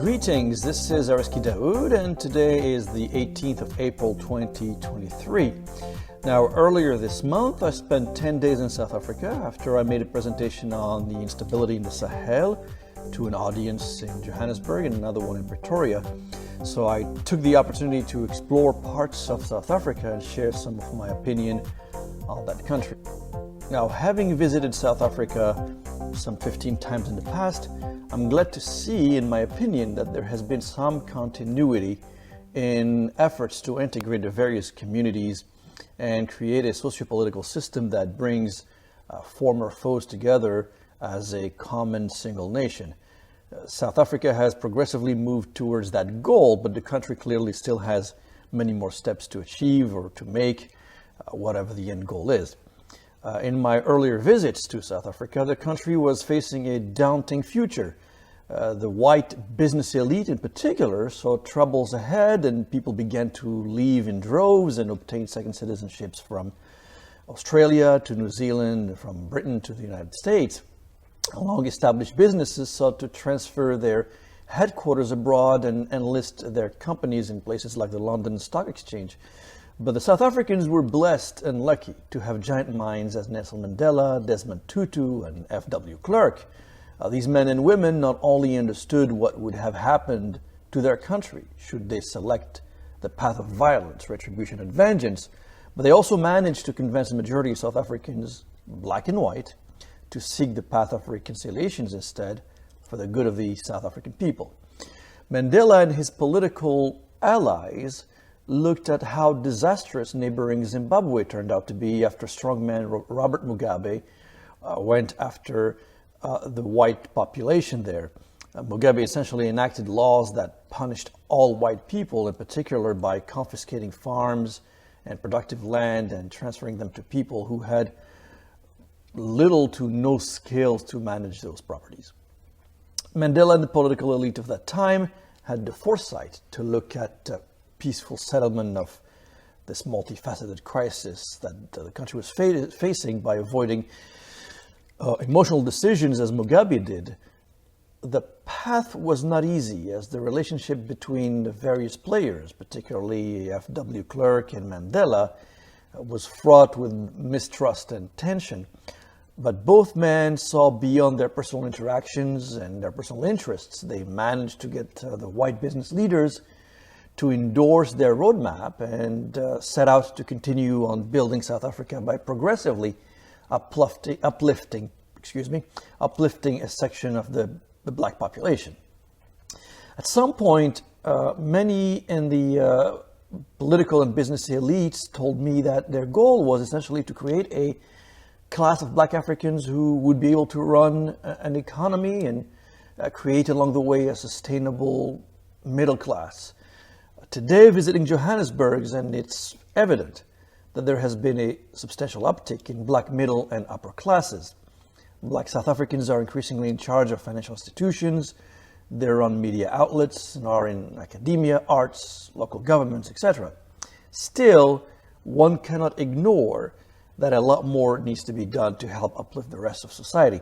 Greetings, this is Arezki Daoud, and today is the 18th of April 2023. Now, earlier this month, I spent 10 days in South Africa after I made a presentation on the instability in the Sahel to an audience in Johannesburg and another one in Pretoria. So I took the opportunity to explore parts of South Africa and share some of my opinion on that country. Now, having visited South Africa some 15 times in the past, I'm glad to see, in my opinion, that there has been some continuity in efforts to integrate the various communities and create a socio-political system that brings former foes together as a common single nation. South Africa has progressively moved towards that goal, but the country clearly still has many more steps to achieve or to make, whatever the end goal is. In my earlier visits to South Africa, the country was facing a daunting future. The white business elite in particular saw troubles ahead, and people began to leave in droves and obtain second citizenships from Australia to New Zealand, from Britain to the United States. Long-established businesses sought to transfer their headquarters abroad and list their companies in places like the London Stock Exchange. But the South Africans were blessed and lucky to have giant minds as Nelson Mandela, Desmond Tutu, and F.W. Clark. These men and women not only understood what would have happened to their country should they select the path of violence, retribution, and vengeance, but they also managed to convince the majority of South Africans, black and white, to seek the path of reconciliation instead for the good of the South African people. Mandela and his political allies looked at how disastrous neighboring Zimbabwe turned out to be after strongman Robert Mugabe went after the white population there. Mugabe essentially enacted laws that punished all white people, in particular by confiscating farms and productive land and transferring them to people who had little to no skills to manage those properties. Mandela and the political elite of that time had the foresight to look at peaceful settlement of this multifaceted crisis that the country was facing by avoiding emotional decisions as Mugabe did. The path was not easy, as the relationship between the various players, particularly F.W. Clark and Mandela, was fraught with mistrust and tension. But both men saw beyond their personal interactions and their personal interests. They managed to get the white business leaders to endorse their roadmap and set out to continue on building South Africa by progressively uplifting a section of the black population. At some point, many in the political and business elites told me that their goal was essentially to create a class of black Africans who would be able to run an economy and create along the way a sustainable middle class. Today, visiting Johannesburg, and it's evident that there has been a substantial uptick in black middle and upper classes. Black South Africans are increasingly in charge of financial institutions, they're on media outlets, and are in academia, arts, local governments, etc. Still, one cannot ignore that a lot more needs to be done to help uplift the rest of society.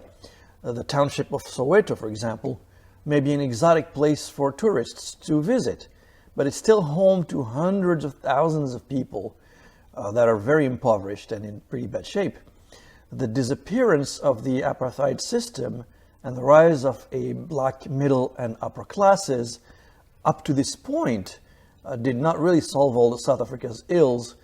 The township of Soweto, for example, may be an exotic place for tourists to visit, but it's still home to hundreds of thousands of people that are very impoverished and in pretty bad shape. The disappearance of the apartheid system and the rise of a black middle and upper classes up to this point did not really solve all of South Africa's ills,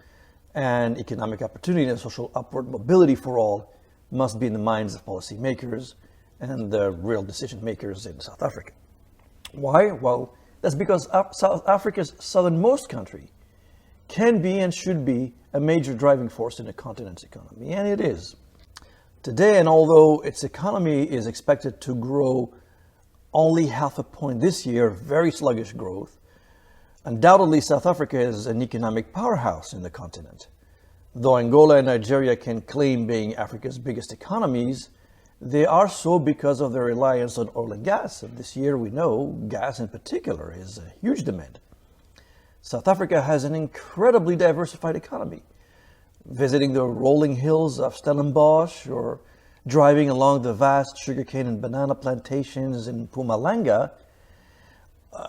and economic opportunity and social upward mobility for all must be in the minds of policymakers and the real decision makers in South Africa. Why? Well, that's because South Africa's southernmost country can be and should be a major driving force in the continent's economy, and it is. Today, and although its economy is expected to grow only half a point this year, very sluggish growth, undoubtedly South Africa is an economic powerhouse in the continent. Though Angola and Nigeria can claim being Africa's biggest economies, they are so because of their reliance on oil and gas. And this year we know gas in particular is a huge demand. South Africa has an incredibly diversified economy. Visiting the rolling hills of Stellenbosch or driving along the vast sugarcane and banana plantations in Mpumalanga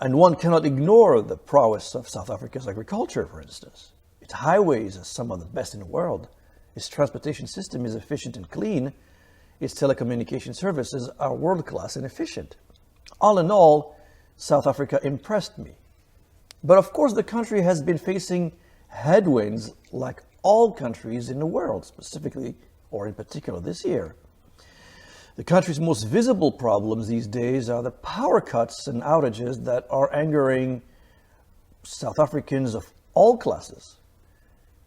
And one cannot ignore the prowess of South Africa's agriculture, for instance. Its highways are some of the best in the world. Its transportation system is efficient and clean. Its telecommunication services are world-class and efficient. All in all, South Africa impressed me. But of course, the country has been facing headwinds like all countries in the world, specifically, or in particular this year. The country's most visible problems these days are the power cuts and outages that are angering South Africans of all classes.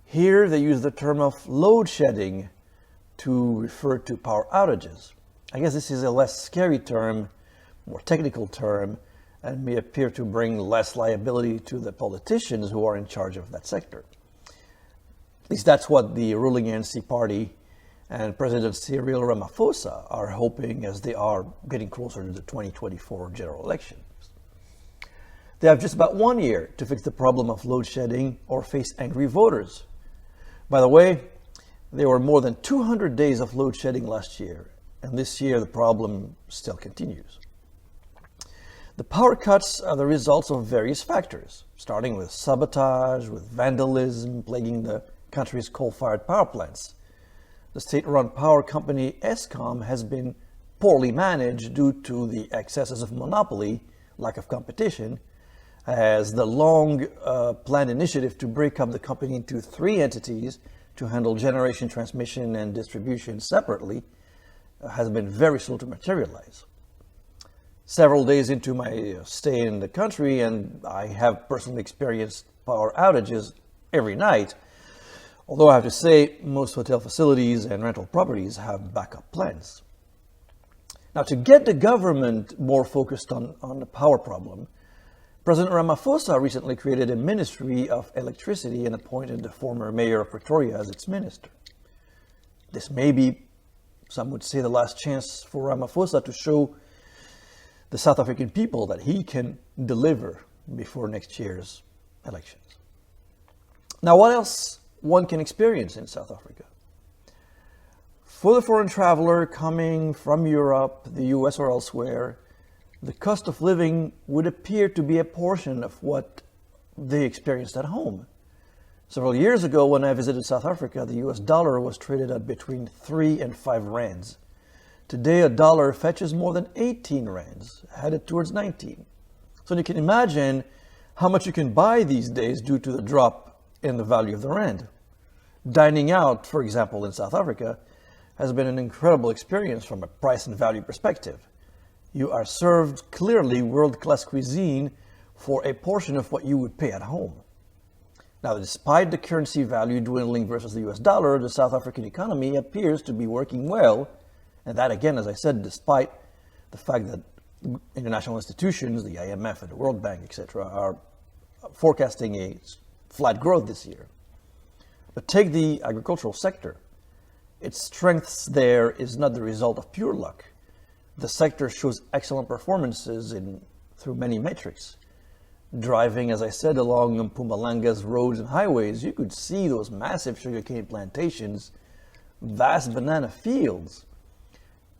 Here they use the term of load shedding to refer to power outages. I guess this is a less scary term, more technical term, and may appear to bring less liability to the politicians who are in charge of that sector. At least that's what the ruling ANC party and President Cyril Ramaphosa are hoping as they are getting closer to the 2024 general elections. They have just about 1 year to fix the problem of load shedding or face angry voters. By the way, there were more than 200 days of load shedding last year, and this year the problem still continues. The power cuts are the results of various factors, starting with sabotage, with vandalism plaguing the country's coal-fired power plants. The state-run power company Eskom has been poorly managed due to the excesses of monopoly, lack of competition, as the long-planned initiative to break up the company into 3 entities to handle generation, transmission, and distribution separately has been very slow to materialize. Several days into my stay in the country, and I have personally experienced power outages every night, although I have to say most hotel facilities and rental properties have backup plans. Now, to get the government more focused on the power problem, President Ramaphosa recently created a Ministry of Electricity and appointed the former mayor of Pretoria as its minister. This may be, some would say, the last chance for Ramaphosa to show the South African people that he can deliver before next year's elections. Now, what else one can experience in South Africa? For the foreign traveler coming from Europe, the US, or elsewhere, the cost of living would appear to be a portion of what they experienced at home. Several years ago, when I visited South Africa, the US dollar was traded at between 3 and 5 rands. Today, a dollar fetches more than 18 rands, headed towards 19. So you can imagine how much you can buy these days due to the drop in the value of the rand. Dining out, for example, in South Africa, has been an incredible experience from a price and value perspective. You are served clearly world-class cuisine for a portion of what you would pay at home. Now, despite the currency value dwindling versus the US dollar, the South African economy appears to be working well. And that, again, as I said, despite the fact that international institutions, the IMF and the World Bank, etc., are forecasting a flat growth this year. But take the agricultural sector. Its strengths there is not the result of pure luck. The sector shows excellent performances through many metrics. Driving, as I said, along Mpumalanga's roads and highways, you could see those massive sugarcane plantations, vast banana fields.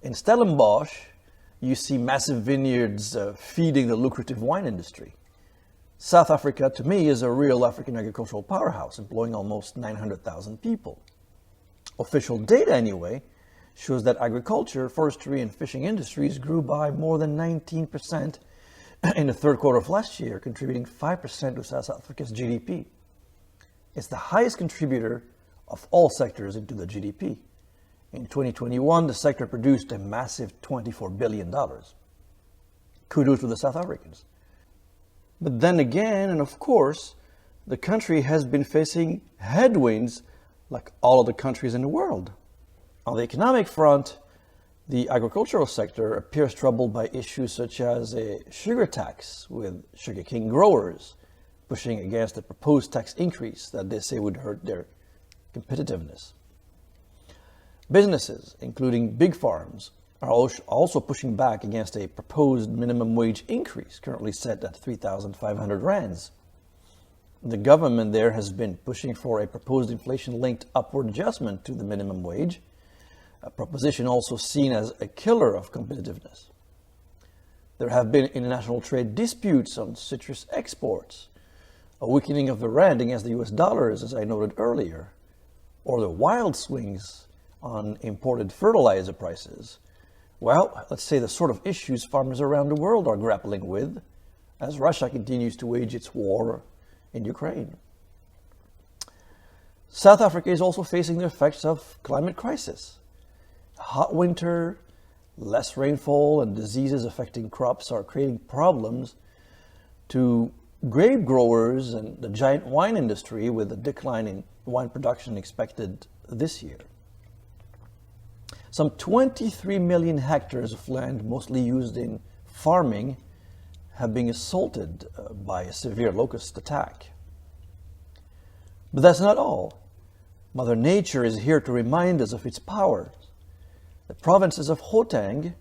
In Stellenbosch, you see massive vineyards feeding the lucrative wine industry. South Africa, to me, is a real African agricultural powerhouse, employing almost 900,000 people. Official data, anyway, shows that agriculture, forestry, and fishing industries grew by more than 19% in the third quarter of last year, contributing 5% to South Africa's GDP. It's the highest contributor of all sectors into the GDP. In 2021, the sector produced a massive $24 billion. Kudos to the South Africans. But then again, and of course, the country has been facing headwinds like all other countries in the world. On the economic front, the agricultural sector appears troubled by issues such as a sugar tax, with sugarcane growers pushing against the proposed tax increase that they say would hurt their competitiveness. Businesses, including big farms, are also pushing back against a proposed minimum wage increase, currently set at 3,500 rands. The government there has been pushing for a proposed inflation-linked upward adjustment to the minimum wage, a proposition also seen as a killer of competitiveness. There have been international trade disputes on citrus exports, a weakening of the rand against the US dollars, as I noted earlier, or the wild swings on imported fertilizer prices. Well, let's say the sort of issues farmers around the world are grappling with as Russia continues to wage its war in Ukraine. South Africa is also facing the effects of climate crisis. A hot winter, less rainfall, and diseases affecting crops are creating problems to grape growers and the giant wine industry, with a decline in wine production expected this year. Some 23 million hectares of land, mostly used in farming, have been assaulted by a severe locust attack. But that's not all. Mother Nature is here to remind us of its power. The provinces of Gauteng,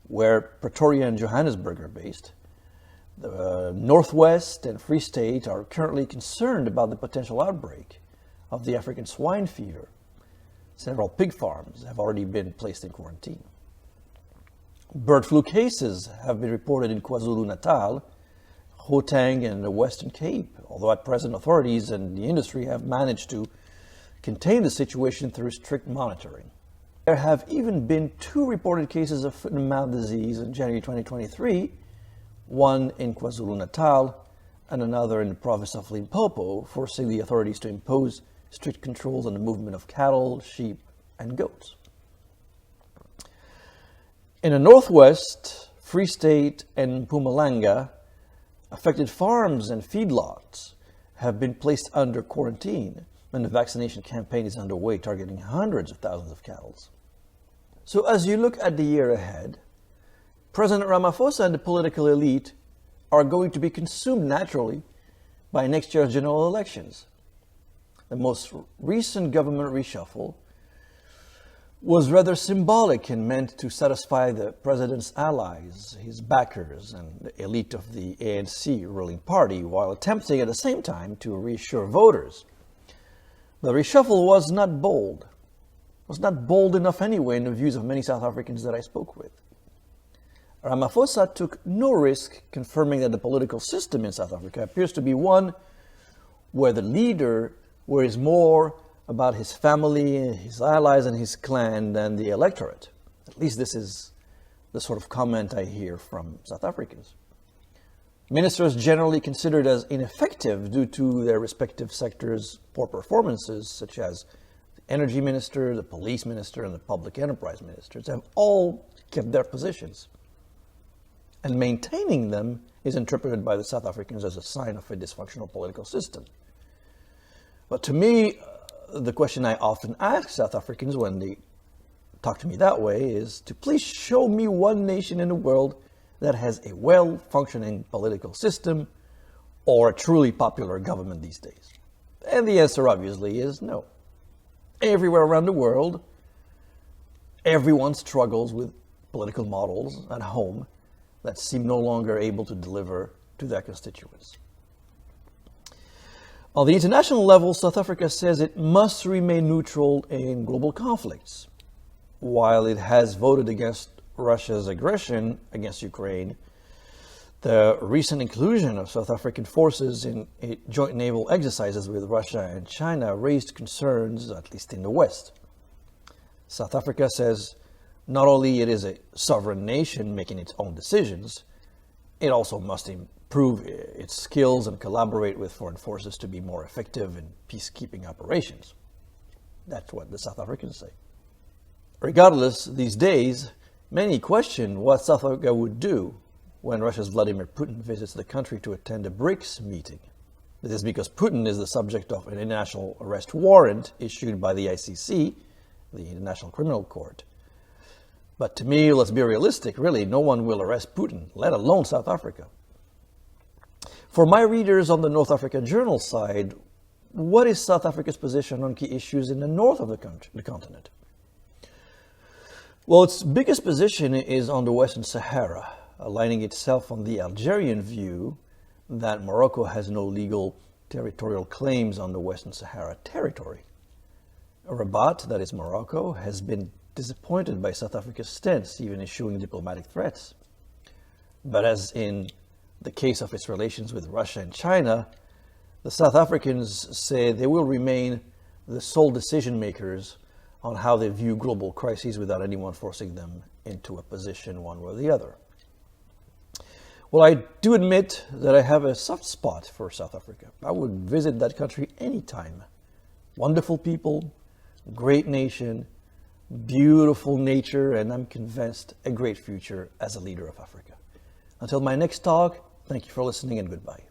where Pretoria and Johannesburg are based, the Northwest and Free State are currently concerned about the potential outbreak of the African swine fever. Several pig farms have already been placed in quarantine. Bird flu cases have been reported in KwaZulu-Natal, Gauteng, and the Western Cape, although at present authorities and the industry have managed to contain the situation through strict monitoring. There have even been 2 reported cases of foot and mouth disease in January 2023, one in KwaZulu-Natal and another in the province of Limpopo, forcing the authorities to impose strict controls on the movement of cattle, sheep, and goats. In the Northwest, Free State, and Mpumalanga, affected farms and feedlots have been placed under quarantine, and the vaccination campaign is underway, targeting hundreds of thousands of cattle. So as you look at the year ahead, President Ramaphosa and the political elite are going to be consumed naturally by next year's general elections. The most recent government reshuffle was rather symbolic and meant to satisfy the president's allies, his backers, and the elite of the ANC ruling party, while attempting at the same time to reassure voters. The reshuffle was not bold. It was not bold enough anyway in the views of many South Africans that I spoke with. Ramaphosa took no risk confirming that the political system in South Africa appears to be one where the leader worries more about his family, his allies, and his clan than the electorate. At least this is the sort of comment I hear from South Africans. Ministers generally considered as ineffective due to their respective sectors' poor performances, such as the energy minister, the police minister, and the public enterprise ministers, have all kept their positions. And maintaining them is interpreted by the South Africans as a sign of a dysfunctional political system. But to me, the question I often ask South Africans when they talk to me that way is to please show me one nation in the world that has a well-functioning political system or a truly popular government these days. And the answer obviously is no. Everywhere around the world, everyone struggles with political models at home that seem no longer able to deliver to their constituents. On the international level, South Africa says it must remain neutral in global conflicts. While it has voted against Russia's aggression against Ukraine, the recent inclusion of South African forces in joint naval exercises with Russia and China raised concerns, at least in the West. South Africa says not only it is a sovereign nation making its own decisions, it also must improve its skills and collaborate with foreign forces to be more effective in peacekeeping operations. That's what the South Africans say. Regardless, these days, many question what South Africa would do when Russia's Vladimir Putin visits the country to attend a BRICS meeting. This is because Putin is the subject of an international arrest warrant issued by the ICC, the International Criminal Court. But to me, let's be realistic, really, no one will arrest Putin, let alone South Africa. For my readers on the North Africa Journal side, what is South Africa's position on key issues in the north of the continent? Well, its biggest position is on the Western Sahara, aligning itself on the Algerian view that Morocco has no legal territorial claims on the Western Sahara territory. Rabat, that is Morocco, has been disappointed by South Africa's stance, even issuing diplomatic threats. But as in the case of its relations with Russia and China, the South Africans say they will remain the sole decision makers on how they view global crises without anyone forcing them into a position one way or the other. Well, I do admit that I have a soft spot for South Africa. I would visit that country anytime. Wonderful people, great nation, beautiful nature, and I'm convinced a great future as a leader of Africa. Until my next talk, thank you for listening and goodbye.